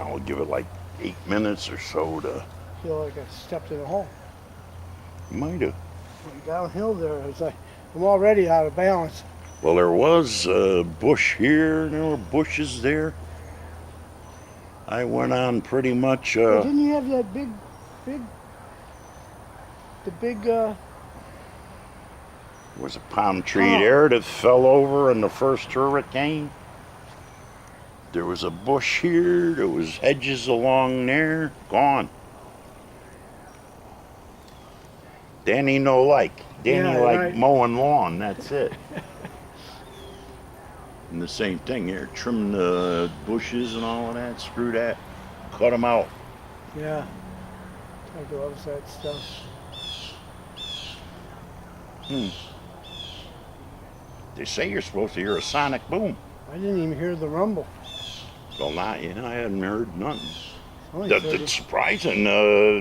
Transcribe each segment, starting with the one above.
know, give it like 8 minutes or so to. Feel like I stepped in a hole. Might have. Went downhill there. It's like I'm already out of balance. Well, there was a bush here, and there were bushes there. I went on pretty much. Hey, didn't you have that big, Was a palm tree there that fell over in the first hurricane. There was a bush here. There was hedges along there. Gone. Danny no like. Danny like mowing lawn. That's it. And the same thing here. Trim the bushes and all of that. Screw that. Cut them out. Yeah. I loves that stuff. They say you're supposed to hear a sonic boom. I didn't even hear the rumble. Well, not yet. I hadn't heard nothing. It's surprising,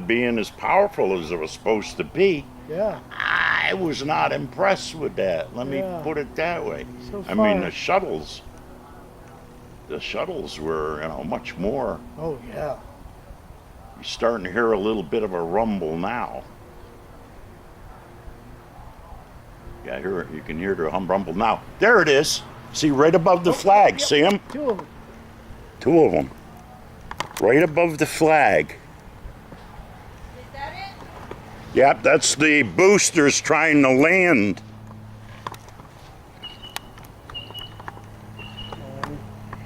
being as powerful as it was supposed to be. Yeah. I was not impressed with that. Let me put it that way. So I mean, the shuttles were, much more. Oh, yeah. You're starting to hear a little bit of a rumble now. Yeah, you can hear the rumble now. There it is. See, right above the flag. See them? Two of them. Two of them. Right above the flag. Is that it? Yep, that's the boosters trying to land.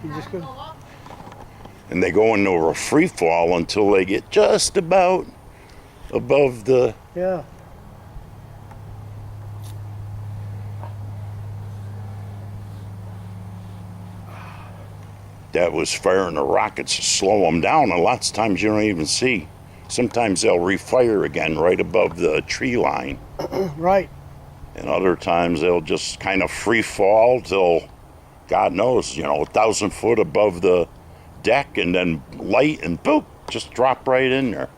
You just go. And they go into a free fall until they get just about above the. Yeah. That was firing the rockets to slow them down, and lots of times you don't even see. Sometimes they'll refire again right above the tree line. Right. And other times they'll just kind of free fall till, God knows, 1,000 foot above the deck, and then light and boop, just drop right in there.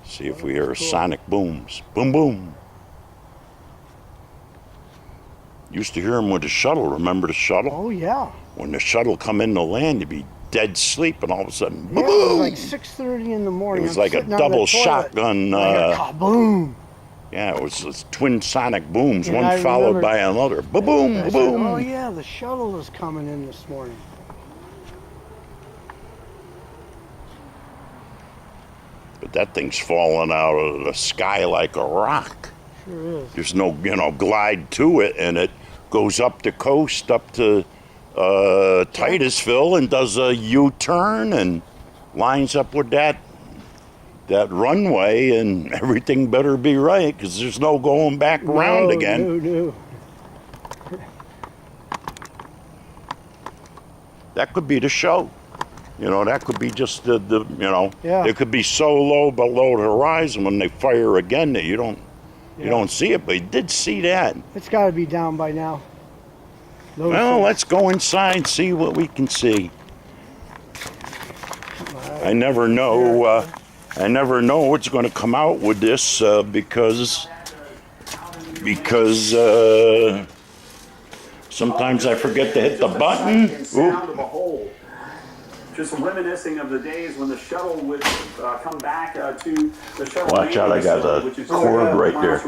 See if we hear sonic booms. Boom, boom. Used to hear them with the shuttle. Remember the shuttle? Oh, yeah. When the shuttle come in to land, you'd be dead sleep, and all of a sudden, boom! Yeah, it was like 6:30 in the morning. It was like a double shotgun. Like a boom. Yeah, it was twin sonic booms, and one followed by another. Boom, boom, boom. Oh, yeah, the shuttle is coming in this morning. But that thing's falling out of the sky like a rock. Sure is. There's no, glide to it, and it goes up the coast, up to Titusville, and does a U-turn and lines up with that runway, and everything better be right, because there's no going back around again. No. That could be the show. That could be just the Yeah. It could be so low below the horizon when they fire again that you don't see it, but you did see that. It's got to be down by now. Well, let's go inside and see what we can see. I never know. I never know what's going to come out with this because sometimes I forget to hit the button. Ooh. Just reminiscing of the days when the shuttle would come back to the shuttle. Watch out, I got a cord right there.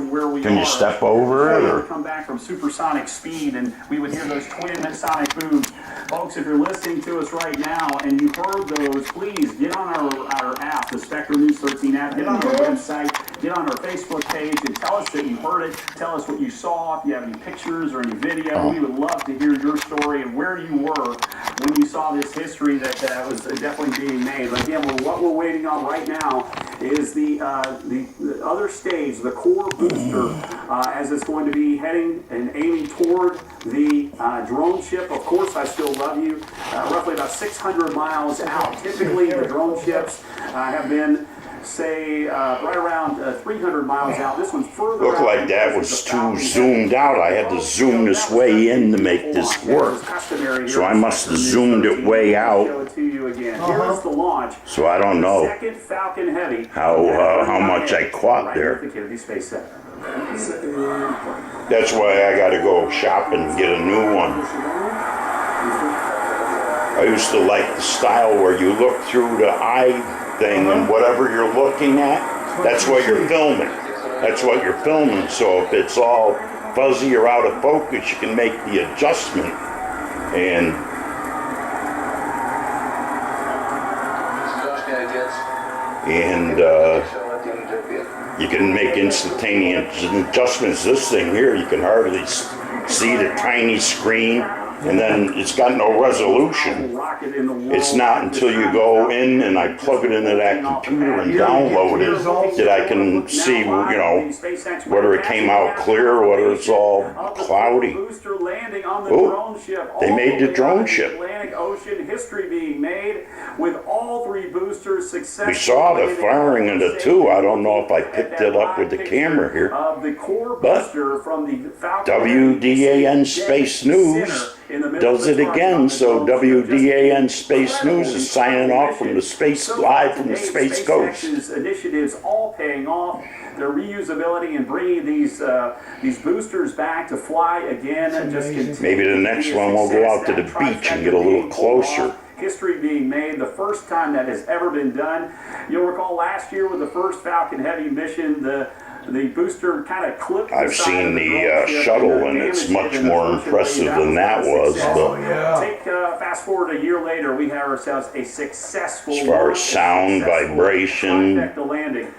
Can you step over it? Or come back from supersonic speed, and we would hear those twin sonic booms. Folks, if you're listening to us right now and you heard those, please get on our app, the Spectrum News 13 app, get on our website, get on our Facebook page, and tell us that you heard it. Tell us what you saw, if you have any pictures or any video. We would love to hear your story and where you were when you saw this history that was definitely being made. But again, what we're waiting on right now is the other stage, the core booster, as it's going to be heading and aiming toward the drone ship. Of course, I Still Love You, roughly about 600 miles out. Typically, the drone ships have been, say, right around 300 miles out. This one's further Looked out. like that was too zoomed out. I had to zoom this way in to make this work. So I must have zoomed it way out. Here's the launch. So I don't know Second Falcon Heavy. how much I caught there. The Kennedy Space Center. That's why I gotta go shopping and get a new one. I used to like the style where you look through the eye thing and whatever you're looking at, that's what you're filming. That's what you're filming. So if it's all fuzzy or out of focus, you can make the adjustment. And you can make instantaneous adjustments. This thing here, you can hardly see the tiny screen, and then it's got no resolution. It's not until you go in and I plug it into that computer and download it that I can see, you know, whether it came out clear or whether it's all cloudy. Oh, they made the drone ship. Atlantic Ocean, history being made with all three boosters successfully. We saw the firing of the two. I don't know if I picked it up with the camera here, but WDAN Space News does it again. So WDAN Space News is signing off from the space live from the Space Coast. Initiatives all paying off. Their reusability and bringing these boosters back to fly again. And just maybe the next one we'll go out to the beach and get a little closer. History being made, the first time that has ever been done. You'll recall last year with the first Falcon Heavy mission, the booster kind of clipped. I've seen the shuttle, and it's much more impressive than that was. But fast forward a year later, we have ourselves a successful. As far as sound, vibration,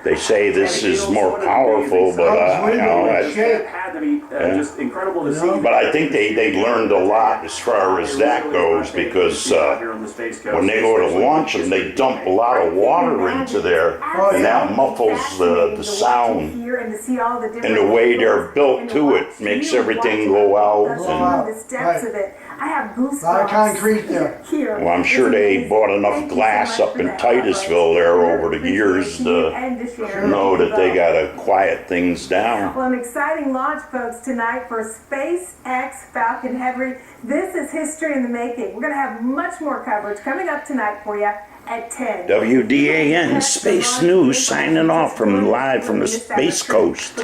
they say this is more powerful, but you know, it had to be just incredible to see. But I think they learned a lot as far as that goes, because when they go to launch them, they dump a lot of water into there, and that muffles the sound. And the way they're built to it makes everything go out. The steps of it. I have goosebumps. A lot of concrete there. Well, I'm sure they bought enough glass up in Titusville there over the years to know that they got to quiet things down. Well, an exciting launch, folks, tonight for SpaceX Falcon Heavy. This is history in the making. We're going to have much more coverage coming up tonight for you at 10. WDAN Space News signing off live from the Space Coast.